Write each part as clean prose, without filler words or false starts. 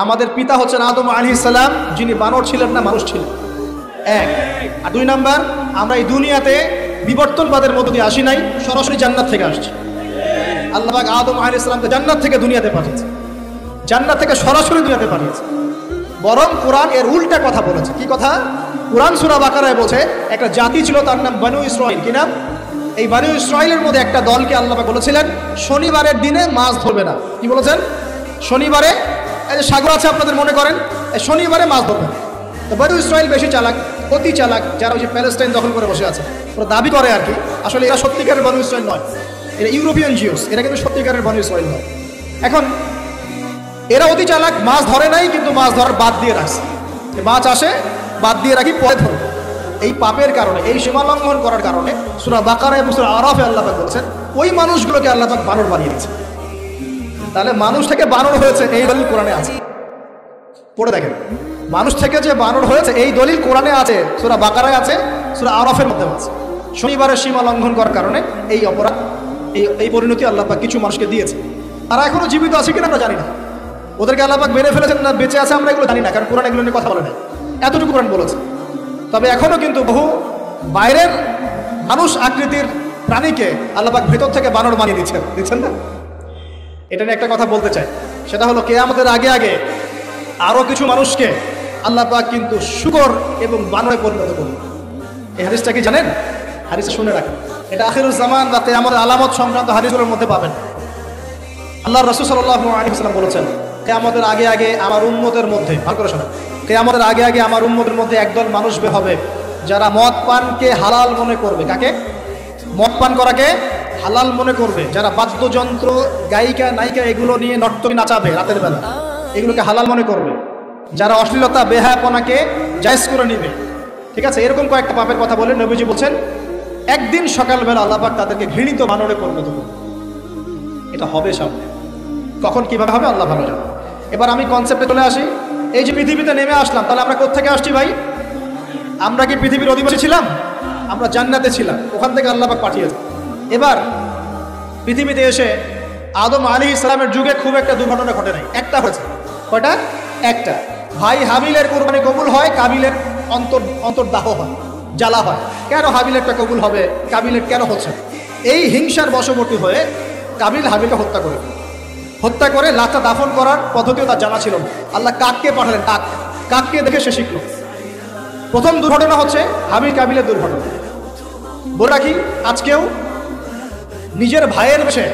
আমাদের পিতা হচ্ছেন আদম আলাইহিস সালাম, যিনি বানর ছিলেন না, মানুষ ছিলেন। এক। আর দুই নাম্বার, আমরা এই দুনিয়াতে বিবর্তনবাদের মধ্য দিয়ে আসি নাই, সরাসরি জান্নাত থেকে আসছি। আল্লাহ পাক আদম আলাইহিস সালামকে জান্নাত থেকে দুনিয়াতে পাঠিয়েছে, জান্নাত থেকে সরাসরি দুনিয়াতে পাঠিয়েছে। বরং কোরআন এর উল্টা কথা বলেছে। কি কথা? কোরআন সূরা বাকারায় বলছে একটা জাতি ছিল, তার নাম বনু ইসরাঈল। কি নাম? এই বনু ইসরাঈলের মধ্যে একটা দলকে আল্লাহ পাক বলেছিলেন শনিবারের দিনে মাছ ধরবে না। কি বলেছেন? শনিবারে, এই যে সাগর আছে আপনাদের, মনে করেন এই শনিবারে মাছ ধরবে না। তো বনু ইসরাঈল বেশি চালাক, অতি চালাক, যারা ওই যে প্যালেস্টাইন দখল করে বসে আছে, ওরা দাবি করে আর কি, আসলে এরা সত্যিকারের বনু ইসরাঈল নয়, এরা ইউরোপিয়ান জিউস, এরা কিন্তু সত্যিকারের বনু ইসরাঈল নয়। এখন এরা অতি চালাক, মাছ ধরে নাই, কিন্তু মাছ ধরার বাদ দিয়ে রাখছে। মাছ আসে, বাদ দিয়ে রাখি, পরে ধরবে। এই পাপের কারণে, এই সীমা লঙ্ঘন করার কারণে সূরা বাকারা এবং সূরা আরাফে আল্লাহ পাক বলেছেন ওই মানুষগুলোকে আল্লাহ পাক বানর বানিয়ে দিয়েছে। তাহলে মানুষ থেকে বানর হয়েছে এই দলিল কোরআনে আছে, পড়ে দেখেন। মানুষ থেকে যে বানর হয়েছে এই দলিল কোরআনে আছে, সূরা বাকারায় আছে, সূরা আরাফের মধ্যে আছে। শনিবারের সীমা লঙ্ঘন করার কারণে এই অপরাধ, এই পরিণতি আল্লাহ পাক কিছু মানুষকে দিয়েছে। তারা এখনো জীবিত আছে কিনা আমরা জানি না, ওদেরকে আল্লাহ পাক মেরে ফেলেছেন না বেঁচে আছে আমরা এগুলো জানি না, কারণ কোরআন এগুলো নিয়ে কথা বলে না, এতটুকু কোরআন বলেছে। তবে এখনো কিন্তু বহু বাইরের মানুষ আকৃতির প্রাণীকে আল্লাহ পাক ভেতর থেকে বানর বানিয়ে দিচ্ছেন না। এটা নিয়ে একটা কথা বলতে চাই, সেটা হলো কিয়ামতের আগে আগে আরো কিছু মানুষকে আল্লাহ পাক কিন্তু শূকর এবং বানরে পরিণত করবেন। এই হাদিসটা কি জানেন? হাদিসটা শুনে রাখেন, এটা আখিরুজ জামান বা কিয়ামতের আলামত সংক্রান্ত হাদিসগুলোর মধ্যে পাবেন। আল্লাহর রাসূল সাল্লাল্লাহু আলাইহি ওয়াসাল্লাম বলেছেন কিয়ামতের আগে আগে আমার উম্মতের মধ্যে, ভালো করে শোনেন, কিয়ামতের আগে আগে আমার উম্মতের মধ্যে একদল মানুষ বের হবে যারা মদ পানকে হালাল মনে করবে। কাকে? মদ পান করাকে হালাল মনে করবে। যারা বাদ্যযন্ত্র, গায়িকা, নায়িকা এগুলো নিয়ে নর্তকী নাচাবে রাতের বেলা, এগুলোকে হালাল মনে করবে। যারা অশ্লীলতা, বেহায়াপনাকে জায়েজ করে নিবে। ঠিক আছে, এরকম কয়েকটা পাপের কথা বলে নবীজি বলছেন একদিন সকালবেলা আল্লাহ পাক তাদেরকে ঘৃণিত বানরে পরিণত করবে। এটা হবে সামনে, কখন কিভাবে হবে আল্লাহ ভালো জানে। এবার আমি কনসেপ্টে চলে আসি। এই যে পৃথিবীতে নেমে আসলাম, তাহলে আমরা কোত্থেকে আসছি ভাই? আমরা কি পৃথিবীর অধিবাসী ছিলাম? আমরা জান্নাতে ছিলাম, ওখান থেকে আল্লাহ পাক পাঠিয়েছে। এবার পৃথিবীতে এসে আদম আলাইহিস সালামের যুগে খুব একটা দুর্ঘটনা ঘটে নাই, একটা হয়েছে। কয়টা? একটা। ভাই হাবিলের কুরবানি কবুল হয়, কাবিলের অন্তর্দাহ হয়, জ্বালা হয়। কেন হাবিলেরটা কবুল হবে, কাবিলের কেন হচ্ছে? এই হিংসার বশবর্তী হয়ে কাবিল হাবিলকে হত্যা করে, হত্যা করে লাশটা দাফন করার পদ্ধতিও তার জানা ছিল না। আল্লাহ কাককে পাঠালেন, কাককে দেখে সে শিখল। প্রথম দুর্ঘটনা হচ্ছে হাবিল কাবিলের দুর্ঘটনা। বলে রাখি, আজকেও নিজের ভাইয়ের বেশে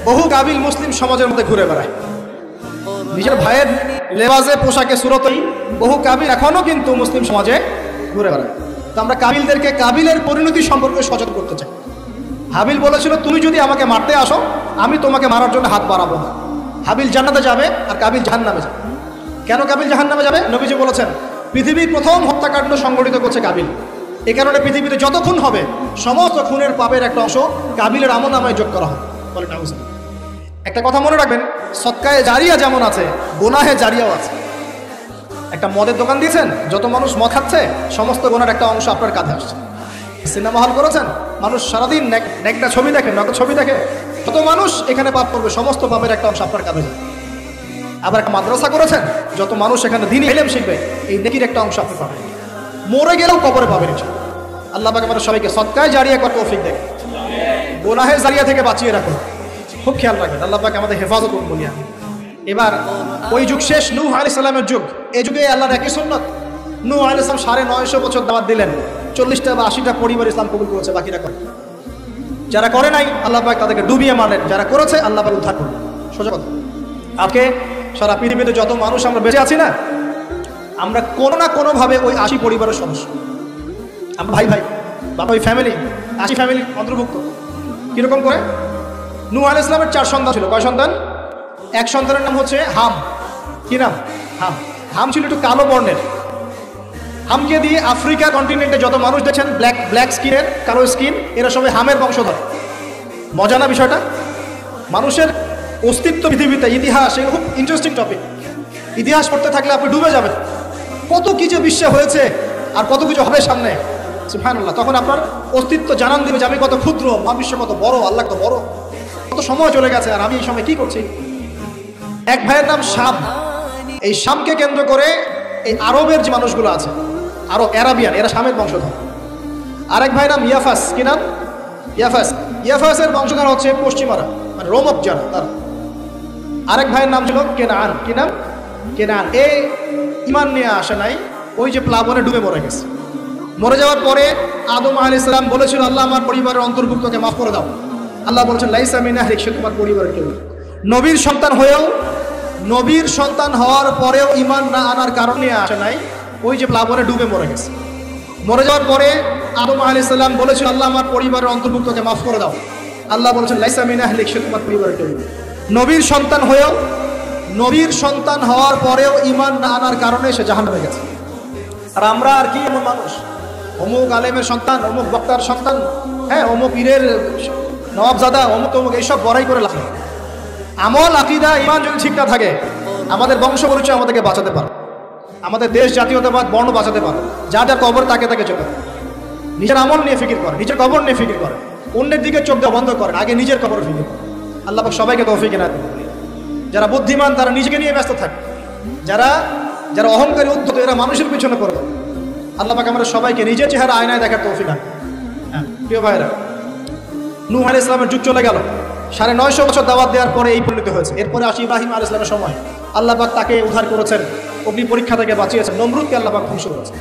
বহু কাবিল মুসলিম সমাজের মধ্যে ঘুরে বেড়ায়। নিজের ভাইয়ের লেবাসে, পোশাকে, সুরতেই বহু কাবিল এখনো কিন্তু মুসলিম সমাজে ঘুরে বেড়ায়। তো আমরা কাবিলদেরকে কাবিলের পরিণতি সম্পর্কে সচেতন করতে চাই। হাবিল বলেছিল তুমি যদি আমাকে মারতে আসো আমি তোমাকে মারার জন্য হাত বাড়াবো না। হাবিল জান্নাতে যাবে আর কাবিল জাহান্নামে যাবে। কেন কাবিল জাহান্নামে যাবে? নবীজি বলেছেন পৃথিবীর প্রথম হত্যাকাণ্ড সংগঠিত করছে কাবিল। এই কারণে পৃথিবীতে যত খুন হবে সমস্ত খুনের পাপের একটা অংশ কাবিলের আমলনামায় যোগ করা হবে। বলে না? একটা কথা মনে রাখবেন, সদকায়ে জারিয়া যেমন আছে, গুনাহে জারিয়াও আছে। একটা মদের দোকান দিয়েছেন, যত মানুষ মদ খাচ্ছে সমস্ত গুনার একটা অংশ আপনার কাঁধে আসছে। সিনেমা হল করেছেন, মানুষ সারাদিন একটা ছবি দেখে, নকল ছবি দেখে, যত মানুষ এখানে পাপ করবে সমস্ত পাপের একটা অংশ আপনার কাঁধে যাবে। আবার একটা মাদ্রাসা করেছেন, যত মানুষ এখানে দ্বীনি ইলম শিখবে এই নেকির একটা অংশ আপনি পাবেন। মরে গেলেও কবরে পাবেন ইনশাআল্লাহ। আল্লাহ পাক আমাদের সবাইকে সদকায়ে জারিয়া করার তৌফিক দেন, গুনাহের জারিয়া থেকে বাঁচিয়ে রাখুন। খুব খেয়াল রাখবেন, আল্লাহ পাক আমাদের হেফাজত করুন বলিয়া। এবার ওই যুগ শেষ, নূহ আলাইহিস সালামের যুগ। এই যুগে আল্লাহর একই সুন্নাত। নূহ আলাইহিস সালাম 950 বছর দাওয়াত দিলেন, 40টা বা 80টা পরিবার ইসলাম কবুল করেছে, বাকিরা করে। যারা করে নাই আল্লাহ পাক তাদেরকে ডুবিয়ে মারলেন, যারা করেছে আল্লাহ পাক উদ্ধার করলেন। সোজা কথা। আজকে সারা পৃথিবীতে যত মানুষ আমরা বেঁচে আছি না, আমরা কোনো না কোনোভাবে ওই 80 পরিবারের সদস্য। আমরা ভাই ভাই বাবা, ওই ফ্যামিলি 80 ফ্যামিলি অন্তর্ভুক্ত। কীরকম করে? নূহ আলাইহিস সালামের 4 সন্তান ছিল। কয় সন্তান? এক সন্তানের নাম হচ্ছে হাম। কি নাম? হাম। হাম ছিল একটু কালো বর্ণের। হামকে দিয়ে আফ্রিকা কন্টিনেন্টে যত মানুষ দেখছেন ব্ল্যাক স্কিনের, কালো স্কিন, এরা সবাই হামের বংশধর। মজা না বিষয়টা? মানুষের অস্তিত্ব পৃথিবীতে, ইতিহাস, এগুলো খুব ইন্টারেস্টিং টপিক। ইতিহাস পড়তে থাকলে আপনি ডুবে যাবেন। কত কিছু বিশ্বে হয়েছে আর কত কিছু হবে সামনে, সুবহানাল্লাহ। তখন আপনার অস্তিত্ব জানান দিবে যে আমি কত ক্ষুদ্র, মহাবিশ্ব কত বড়, আল্লাহ কত বড়, কত সময় চলে গেছে আর আমি এই সময় কি করছি। এক ভাইয়ের নাম শাম, এই শামকে কেন্দ্র করে এই আরবের যে মানুষগুলো আছে, আরব অ্যারাবিয়ান, এরা শামের বংশধর। আরেক ভাই নাম ইয়াফাস, কি নাম? ইয়াফাসের বংশধর হচ্ছে পশ্চিমারা, মানে রোমক যারা তারা। আরেক ভাইয়ের নাম ছিল কেনান, কি নাম? কেনান। এই ইমান নিয়ে আসে নাই, ওই যে প্লাবনে ডুবে মরে গেছে। মরে যাওয়ার পরে আদম আলাইহিস সালাম বলেছিল, আল্লাহ আমার পরিবারের অন্তর্ভুক্তকে মাফ করে দাও। আল্লাহ বলেছেন, লাইসা মিন আহলিক, সে তোমার পরিবারের কেউ। নবীর সন্তান হওয়ার পরেও ইমান না আনার কারণে আসে নাই, ওই যে প্লাবনে ডুবে মরে গেছে। মরে যাওয়ার পরে আদম আলাইহিস সালাম বলেছিল, আল্লাহ আমার পরিবারের অন্তর্ভুক্তকে মাফ করে দাও। আল্লাহ বলেছেন, লাইসা মিন আহলিক, সে তোমার পরিবারের কেউ। নবীর সন্তান হওয়ার পরেও ইমান না আনার কারণে সে জাহান্নামে গেছে। আর আমরা আর কি এমন মানুষ, অমুক আলেমের সন্তান, অমুক বক্তার সন্তান, হ্যাঁ অমুক পীরের নবাবজাদা, অমুক তমুক, এইসব বড়াই করে লাভ নেই। আমল, আকীদা, ঈমান যদি ঠিক না থাকে, আমাদের বংশ পরিচয় আমাদেরকে বাঁচাতে পারে, আমাদের দেশ জাতীয়তাবাদ বর্ণ বাঁচাতে পারে। যার কবর তাকে চলে, নিজের আমল নিয়ে ফিকির করে, নিজের কবর নিয়ে ফিকির করে, অন্যের দিকে চোখ দেওয়া বন্ধ করে, আগে নিজের কবর ফিকির করে। আল্লাহ পাক সবাইকে তৌফিক এনায়েত করুন। যারা বুদ্ধিমান তারা নিজেকে নিয়ে ব্যস্ত থাকে, যারা অহংকারী উদ্ধত এরা মানুষের পিছনে পড়ে। আল্লাহ পাক আমাদের সবাইকে নিজের চেহারা আয়নায় দেখার তৌফিক দান। হ্যাঁ প্রিয় ভাইরা, নূহ আলাইহিস সালামের যুগ চলে গেল, 950 বছর দাওয়াত দেওয়ার পরে এই পরিণত হয়েছে। এরপরে আসি ইব্রাহিম আলাইহিস সালামের সময়। আল্লাহ পাক তাকে উদ্ধার করেছেন, অগ্নি পরীক্ষা থেকে বাঁচিয়েছেন, নমরুদকে আল্লাহ পাক ধ্বংস করেছেন।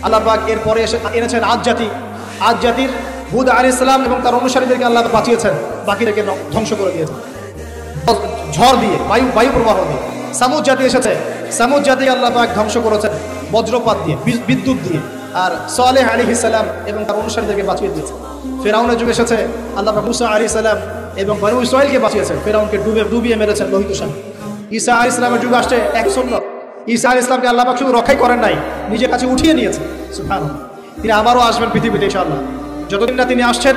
আল্লাহ পাক এরপরে এনেছেন আদ জাতির হুদ আলাইহিস সালাম এবং তার অনুসারীদেরকে আল্লাহ বাঁচিয়েছেন, বাকিদেরকে ধ্বংস করে দিয়েছেন ঝড় দিয়ে, বায়ু প্রবাহ দিয়ে। সামুদ জাতি এসেছে, সামুদ জাতিকে আল্লাহ পাক ধ্বংস করেছেন বজ্রপাত দিয়ে, বিদ্যুৎ দিয়ে। আর সালেহ আলাইহিস সালাম এবং তার অনুসারীদেরকে বাঁচিয়ে দিয়েছেন। ফেরাউনের যুগ এসেছে, আল্লাহ পাক মুসা আলাইহিস সালাম এবং বনু ইসরাঈলকে বাঁচিয়েছেন, ফেরাউনকে ডুবিয়ে মেরেছেন লোহিত সাগরে। ঈসা আলাইহিস সালামের যুগ আসছে এক সুন্নাত। ঈসা আলাইহিস সালামকে আল্লাহ পাক শুধু রক্ষাই করেন নাই, নিজের কাছে উঠিয়ে নিয়েছেন। সুবহানাল্লাহ। তিনি আবারও আসবেন পৃথিবীতে ইনশাআল্লাহ। যতদিন না তিনি আসছেন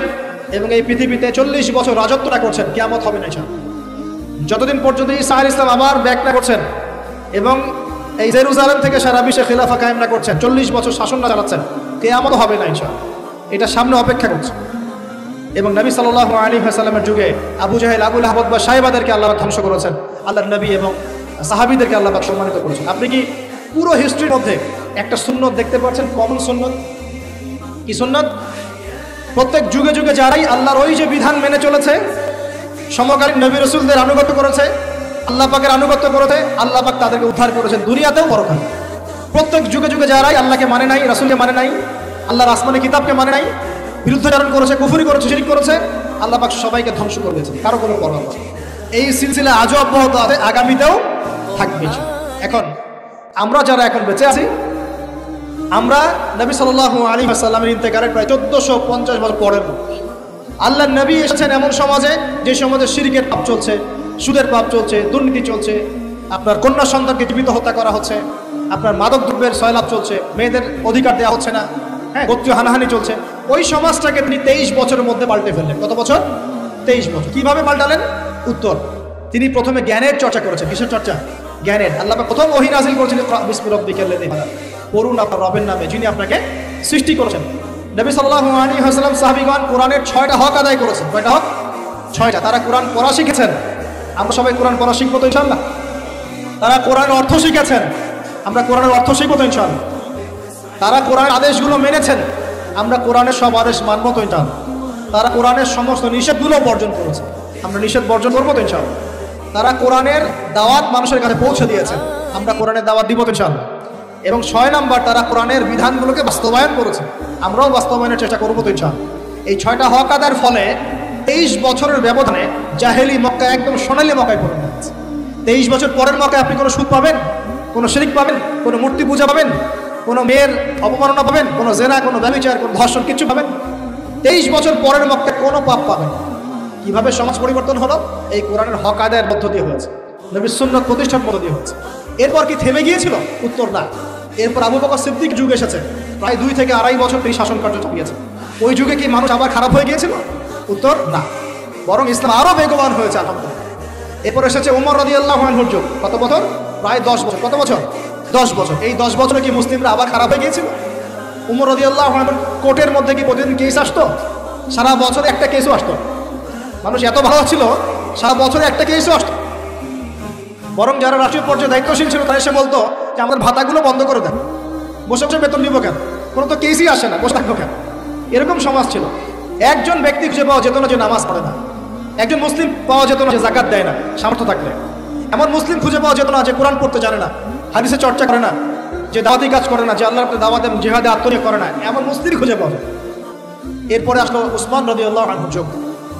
এবং এই পৃথিবীতে 40 বছর রাজত্বটা করছেন, কিয়ামত হবে না ইনশাআল্লাহ। যতদিন পর্যন্ত ঈসা আলাইহিস সালাম আবার ব্যাক না করছেন এবং এই জেরুজালেম থেকে সারা বিশ্বে খিলাফা কায়েম না করছেন, 40 বছর শাসন না চালাচ্ছেন, কিয়ামত হবে না ইনশাআল্লাহ। এটা সামনে অপেক্ষা করছে। এবং নবী সাল্লাল্লাহু আলাইহি ওয়াসাল্লামের যুগে আবু জাহেল, আবু লাহাব বা সাহেবাদেরকে আল্লাহ ধ্বংস করেছেন, আল্লাহর নবী এবং সাহাবীদেরকে আল্লাহ পাক সম্মানিত করেছেন। আপনি কি পুরো হিস্ট্রির মধ্যে একটা সুন্নত দেখতে পাচ্ছেন, কমন সুন্নত? কি সুন্নত? প্রত্যেক যুগে যুগে যারাই আল্লাহর ওই যে বিধান মেনে চলেছে, সমকালীন নবী রাসূলদের আনুগত্য করেছে, আল্লাহ পাকের আনুগত্য করেছে, আল্লাহ পাক তাদেরকে উদ্ধার করেছেন দুনিয়াতেও পরকালে। প্রত্যেক যুগে যুগে যারাই আল্লাহকে মানে নাই, রাসূলকে মানে নাই, আল্লাহর আসমানি কিতাবকে মানে নাই, বিরুদ্ধাচরণ করেছে, কুফরি করেছে, শিরক করেছে, আল্লাহ পাক সবাইকে ধ্বংস করে দিয়েছেন, কারো কোনো পরোয়া নেই। এই সিলসিলা আজও অব্যাহত আছে, আগামীতেও থাকবে। এখন আমরা যারা এখন বেঁচে আছি, আমরা নবী সাল্লাল্লাহু আলাইহি ওয়াসাল্লামের ইন্তেকালের প্রায় 1450 বছর পরের আল্লাহর নবী এসেছেন এমন সমাজে, যে সমাজে শিরকের পাপ চলছে, সুদের পাপ চলছে, দুর্নীতি চলছে, আপনার কন্যা সন্তানকে জীবিত হত্যা করা হচ্ছে, আপনার মাদক দ্রব্যের সয়লাভ চলছে, মেয়েদের অধিকার দেওয়া হচ্ছে না, হ্যাঁ গোত্রীয় হানাহানি চলছে। ওই সমাজটাকে তিনি 23 বছরের মধ্যে পাল্টে ফেললেন। কত বছর? 23 বছর। কিভাবে পাল্টালেন? উত্তর, তিনি প্রথমে জ্ঞানের চর্চা করেছেন। কিসের চর্চা? জ্ঞানের। আল্লাহ প্রথম ওহী নাযিল করেছিলেন, বিসমি রাব্বিকাল্লাযী খালাক, পড়ুন আপনার রবের নামে যিনি আপনাকে সৃষ্টি করেছেন। নবী সাল্লাল্লাহু আলাইহি ওয়াসাল্লাম সাহাবীগণ কোরআনের 6টা হক আদায় করেছেন। কয়টা হক? 6টা। তারা কোরআন পড়া শিখেছেন, আমরা সবাই কোরআন পড়া শিখবো তো ইনশাআল্লাহ। তারা কোরআনের অর্থ শিখেছেন, আমরা কোরআনের অর্থ শিখবো তো ইনশাআল্লাহ। তারা কোরআনের আদেশগুলো মেনেছেন, আমরা কোরআনের সব আদেশ মানব তো ইনশাআল্লাহ। তারা কোরআনের সমস্ত নিষেধগুলো বর্জন করেছে, আমরা নিষেধ বর্জন করবো তো ইনশাআল্লাহ। তারা কোরআনের দাওয়াত মানুষের কাছে পৌঁছে দিয়েছেন, আমরা কোরআনের দাওয়াত দিব তো ইনশাআল্লাহ। এবং 6 নাম্বার, তারা কোরআনের বিধানগুলোকে বাস্তবায়ন করেছে, আমরাও বাস্তবায়নের চেষ্টা করবো তো ইনশাআল্লাহ। এই 6টা হক আদায়ের ফলে 23 বছরের ব্যবধানে জাহেলি মক্কা একদম সোনালী মক্কায় পরিণত হয়েছে। 23 বছর পরের মক্কায় আপনি কোনো সুদ পাবেন, কোনো শিরক পাবেন, কোনো মূর্তি পূজা পাবেন, কোনো মেয়ের অপমাননা পাবেন, কোনো জেনা, কোনো ব্যভিচার, কোনো ধর্ষণ, কিছু পাবেন? 23 বছর পরের মক্কায় কোনো পাপ পাবেন। কিভাবে সমাজ পরিবর্তন হলো? এই কোরআনের হক আদায়ের মধ্য দিয়ে হয়েছে, নবীর সুন্নাত প্রতিষ্ঠার মধ্য দিয়ে হয়েছে। এরপর কি থেমে গিয়েছিল? উত্তর, না। এরপর আবু বকর সিদ্দিক যুগ এসেছে, প্রায় 2 থেকে 2.5 বছর তিনি শাসন কার্য চালিয়েছেন। ওই যুগে কি মানুষ আবার খারাপ হয়ে গিয়েছিল? উত্তর, না, বরং ইসলাম আরো বেগবান হয়েছে আলহামদুলিল্লাহ। এরপর এসেছে ওমর রাদিয়াল্লাহু আনহুর যুগ। কত বছর? প্রায় 10 বছর। কত বছর? 10 বছর। এই 10 বছরে কি মুসলিমরা আবার খারাপ হয়ে গিয়েছিল? ওমর রাদিয়াল্লাহু আনহুর কোর্টের মধ্যে কি প্রতিদিন কেস আসতো? সারা বছরে একটা কেসও আসতো। মানুষ এত ভালো ছিল, সারা বছরে একটা কেসও আসতো। বরং যারা রাষ্ট্রীয় পর্যায়ে দায়িত্বশীল ছিল তারা এসে বলতো যে আমাদের ভাতাগুলো বন্ধ করে দেন, বসে বসে বেতন দিব কেন, কোনো তো কেসই আসে না, বসে থাকবো কেন। এরকম সমাজ ছিল। একজন ব্যক্তি খুঁজে পাওয়া যেত না যে নামাজ পড়ে না, একজন মুসলিম পাওয়া যেত না যে জাকাত দেয় না সামর্থ্য থাকলে, এমন মুসলিম খুঁজে পাওয়া যেত না যে কোরআন পড়তে জানে না, হাদিসে চর্চা করে না, যে দাওয়াতি কাজ করে না, যে আল্লাহর দাওয়াত এবং জিহাদে আত্মনিয়োগ করে না, এমন মুসলিম খুঁজে পাওয়া যায়। এরপরে আসলো উসমান রাদিয়াল্লাহু আনহুর যুগ।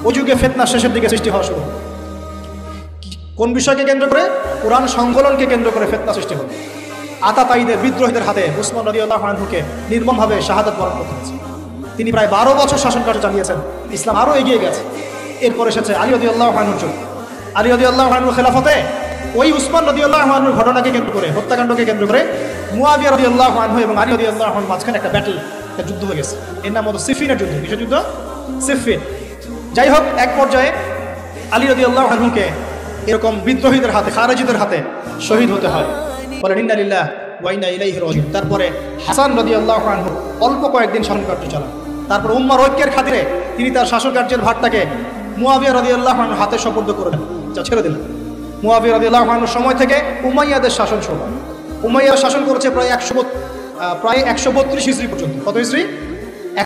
ওই যুগে ফিতনা শেষের দিকে সৃষ্টি হওয়া শুরু। কোন বিষয়কে কেন্দ্র করে? কোরআন সংকলনকে কেন্দ্র করে ফিতনা সৃষ্টি হলো। আতাতায়ীদের, বিদ্রোহীদের হাতে উসমান রাদিয়াল্লাহু আনহুকে নির্মমভাবে শাহাদাত বরণ করতে হয়েছে। তিনি প্রায় 12 বছর শাসন কার্য চালিয়েছেন। ইসলাম আরও এগিয়ে গেছে। এরপর এসেছে আলী রাদিয়াল্লাহু আনহুর যুগ। আলী রাদিয়াল্লাহু আনহুর খেলাফতে ওই উসমান রাদিয়াল্লাহু আনহুর ঘটনাকে কেন্দ্র করে, হত্যাকাণ্ডকে কেন্দ্র করে মুয়াবিয়া রাদিয়াল্লাহু আনহু এবং আলী রাদিয়াল্লাহু আনহুর মাঝখানে একটা ব্যাটল, একটা যুদ্ধ হয়ে গেছে। এর নাম হলো সিফিনের যুদ্ধ। কিসের যুদ্ধ? সিফিন। যাই হোক, এক পর্যায়ে আলী রাদিয়াল্লাহু আনহুকে এরকম বিদ্রোহীদের হাতে, খারেজিদের হাতে শহীদ হতে হয়। বলেন ইন্না লিল্লাহি ওয়া ইন্না ইলাইহি রাজিউন। তারপরে হাসান রাদিয়াল্লাহু আনহু অল্প কয়েকদিন শাসন কার্য চালান। তারপর উম্মার ঐক্যের খাতিরে তিনি তার শাসন কার্যের ভারটাকে মুয়াবিয়া রাদিয়াল্লাহু আনহুর হাতে সুপর্দ করে দেন, যা ছেড়ে দিলেন। মুয়াবিয়া রাদিয়াল্লাহু আনহুর সময় থেকে উমাইয়াদের শাসন শুরু হয়। উমাইয়া শাসন করেছে প্রায় 132 হিজরি পর্যন্ত। কত হিজরি?